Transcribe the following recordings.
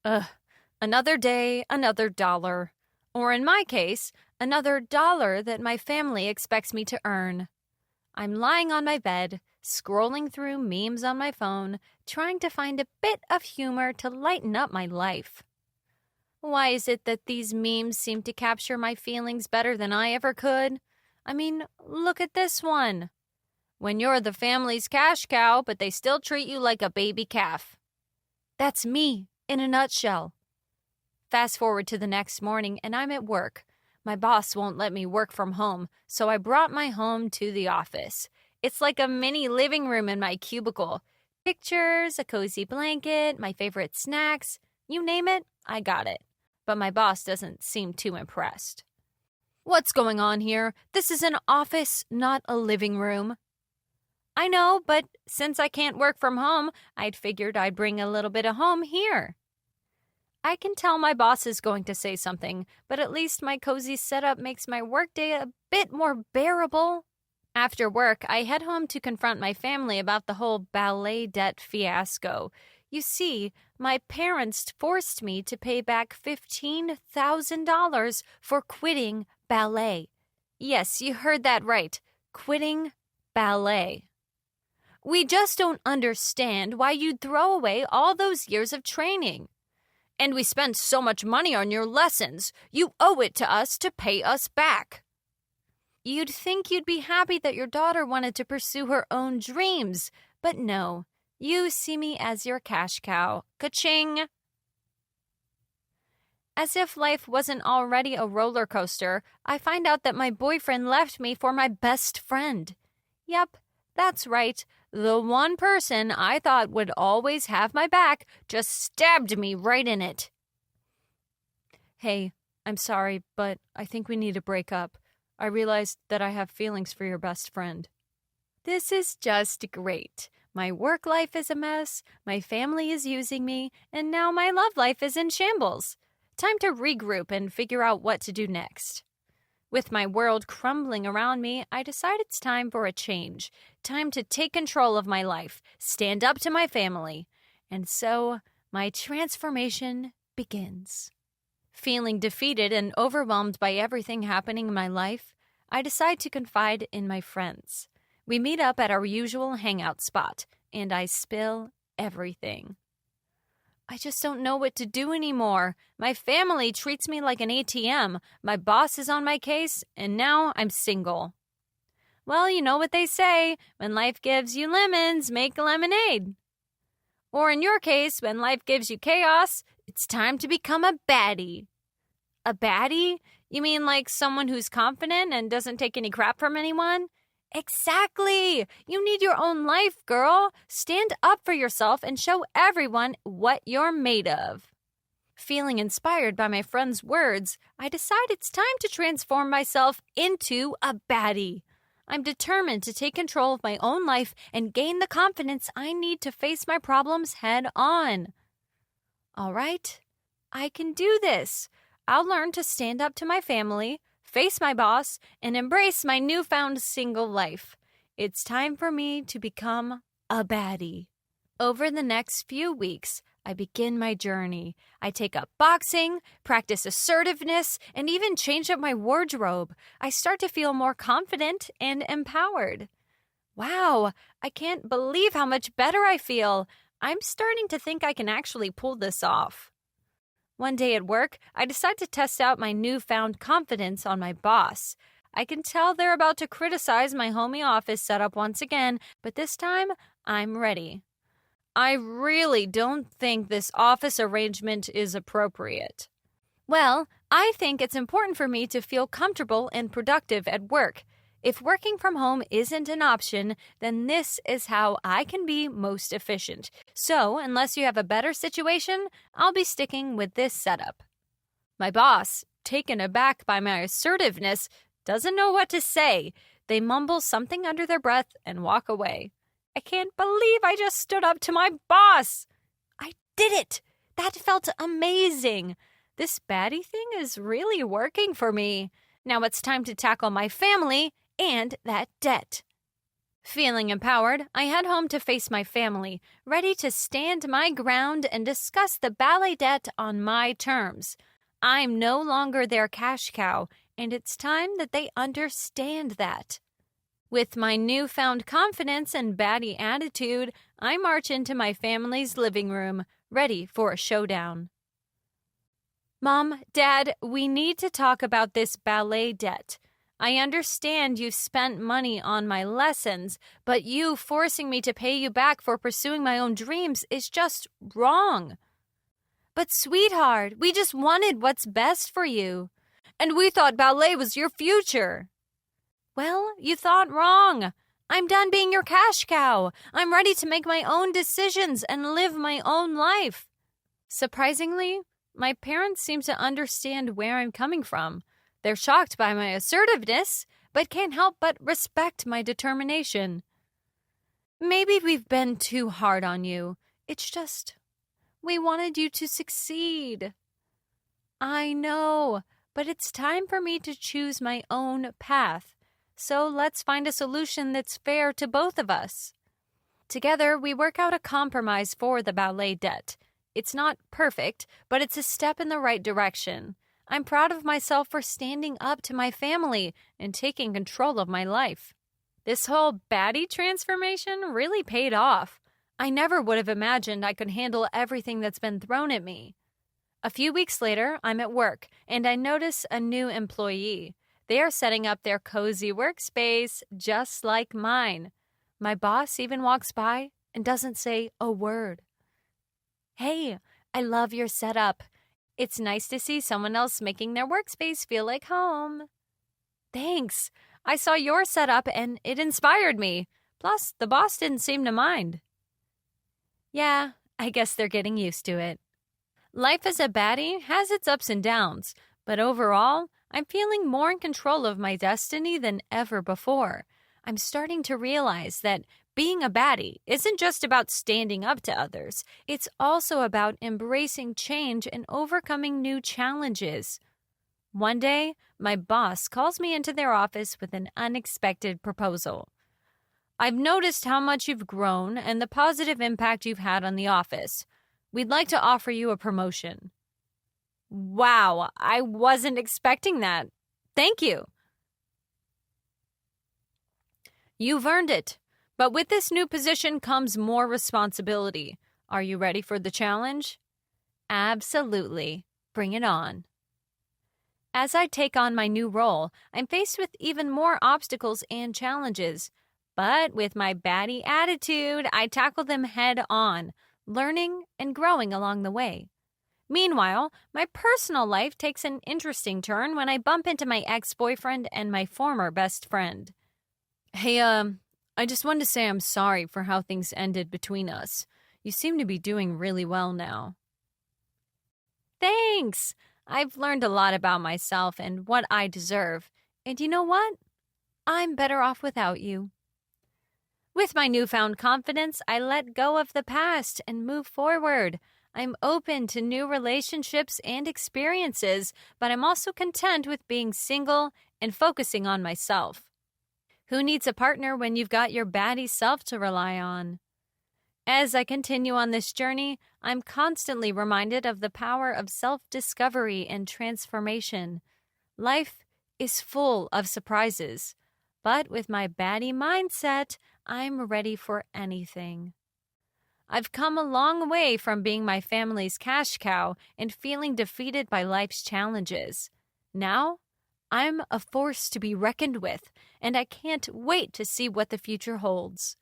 Ugh, another day, another dollar. Or in my case, another dollar that my family expects me to earn. I'm lying on my bed, scrolling through memes on my phone, trying to find a bit of humor to lighten up my life. Why is it that these memes seem to capture my feelings better than I ever could? I mean, look at this one. When you're the family's cash cow, but they still treat you like a baby calf. That's me, in a nutshell. Fast forward to the next morning, and I'm at work. My boss won't let me work from home, so I brought my home to the office. It's like a mini living room in my cubicle. Pictures, a cozy blanket, my favorite snacks. You name it, I got it. But my boss doesn't seem too impressed. What's going on here? This is an office, not a living room. I know, but since I can't work from home, I'd figured I'd bring a little bit of home here. I can tell my boss is going to say something, but at least my cozy setup makes my workday a bit more bearable. After work, I head home to confront my family about the whole ballet debt fiasco. You see, my parents forced me to pay back $15,000 for quitting ballet. Yes, you heard that right. Quitting ballet. We just don't understand why you'd throw away all those years of training. And we spent so much money on your lessons. You owe it to us to pay us back. You'd think you'd be happy that your daughter wanted to pursue her own dreams, but no. You see me as your cash cow. Ka-ching! As if life wasn't already a roller coaster, I find out that my boyfriend left me for my best friend. Yep, that's right. The one person I thought would always have my back just stabbed me right in it. Hey, I'm sorry, but I think we need to break up. I realized that I have feelings for your best friend. This is just great. My work life is a mess, my family is using me, and now my love life is in shambles. Time to regroup and figure out what to do next. With my world crumbling around me, I decide it's time for a change. Time to take control of my life, stand up to my family. And so, my transformation begins. Feeling defeated and overwhelmed by everything happening in my life, I decide to confide in my friends. We meet up at our usual hangout spot, and I spill everything. I just don't know what to do anymore. My family treats me like an ATM. My boss is on my case, and now I'm single. Well, you know what they say. When life gives you lemons, make lemonade. Or in your case, when life gives you chaos, it's time to become a baddie. A baddie? You mean like someone who's confident and doesn't take any crap from anyone? Exactly! You need your own life, girl. Stand up for yourself and show everyone what you're made of. Feeling inspired by my friend's words, I decide it's time to transform myself into a baddie. I'm determined to take control of my own life and gain the confidence I need to face my problems head on. All right, I can do this. I'll learn to stand up to my family, face my boss, and embrace my newfound single life. It's time for me to become a baddie. Over the next few weeks, I begin my journey. I take up boxing, practice assertiveness, and even change up my wardrobe. I start to feel more confident and empowered. Wow, I can't believe how much better I feel. I'm starting to think I can actually pull this off. One day at work, I decide to test out my newfound confidence on my boss. I can tell they're about to criticize my homey office setup once again, but this time, I'm ready. I really don't think this office arrangement is appropriate. Well, I think it's important for me to feel comfortable and productive at work. If working from home isn't an option, then this is how I can be most efficient. So, unless you have a better situation, I'll be sticking with this setup. My boss, taken aback by my assertiveness, doesn't know what to say. They mumble something under their breath and walk away. I can't believe I just stood up to my boss. I did it. That felt amazing. This baddie thing is really working for me. Now it's time to tackle my family and that debt. Feeling empowered, I head home to face my family, ready to stand my ground and discuss the ballet debt on my terms. I'm no longer their cash cow, and it's time that they understand that. With my newfound confidence and baddie attitude, I march into my family's living room, ready for a showdown. Mom, Dad, we need to talk about this ballet debt. I understand you spent money on my lessons, but you forcing me to pay you back for pursuing my own dreams is just wrong. But sweetheart, we just wanted what's best for you. And we thought ballet was your future. Well, you thought wrong. I'm done being your cash cow. I'm ready to make my own decisions and live my own life. Surprisingly, my parents seem to understand where I'm coming from. They're shocked by my assertiveness, but can't help but respect my determination. Maybe we've been too hard on you. It's just, we wanted you to succeed. I know, but it's time for me to choose my own path. So let's find a solution that's fair to both of us. Together, we work out a compromise for the ballet debt. It's not perfect, but it's a step in the right direction. I'm proud of myself for standing up to my family and taking control of my life. This whole baddie transformation really paid off. I never would have imagined I could handle everything that's been thrown at me. A few weeks later, I'm at work, and I notice a new employee. They are setting up their cozy workspace just like mine. My boss even walks by and doesn't say a word. Hey, I love your setup. It's nice to see someone else making their workspace feel like home. Thanks. I saw your setup and it inspired me. Plus, the boss didn't seem to mind. Yeah, I guess they're getting used to it. Life as a baddie has its ups and downs, but overall, I'm feeling more in control of my destiny than ever before. I'm starting to realize that being a baddie isn't just about standing up to others. It's also about embracing change and overcoming new challenges. One day, my boss calls me into their office with an unexpected proposal. I've noticed how much you've grown and the positive impact you've had on the office. We'd like to offer you a promotion. Wow, I wasn't expecting that. Thank you. You've earned it. But with this new position comes more responsibility. Are you ready for the challenge? Absolutely. Bring it on. As I take on my new role, I'm faced with even more obstacles and challenges. But with my baddie attitude, I tackle them head on, learning and growing along the way. Meanwhile, my personal life takes an interesting turn when I bump into my ex-boyfriend and my former best friend. Hey, I just wanted to say I'm sorry for how things ended between us. You seem to be doing really well now. Thanks! I've learned a lot about myself and what I deserve. And you know what? I'm better off without you. With my newfound confidence, I let go of the past and move forward. I'm open to new relationships and experiences, but I'm also content with being single and focusing on myself. Who needs a partner when you've got your baddie self to rely on? As I continue on this journey, I'm constantly reminded of the power of self-discovery and transformation. Life is full of surprises, but with my baddie mindset, I'm ready for anything. I've come a long way from being my family's cash cow and feeling defeated by life's challenges. Now, I'm a force to be reckoned with, and I can't wait to see what the future holds.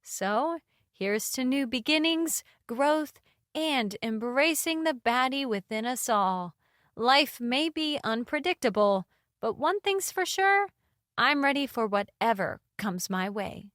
So, here's to new beginnings, growth, and embracing the baddie within us all. Life may be unpredictable, but one thing's for sure, I'm ready for whatever comes my way.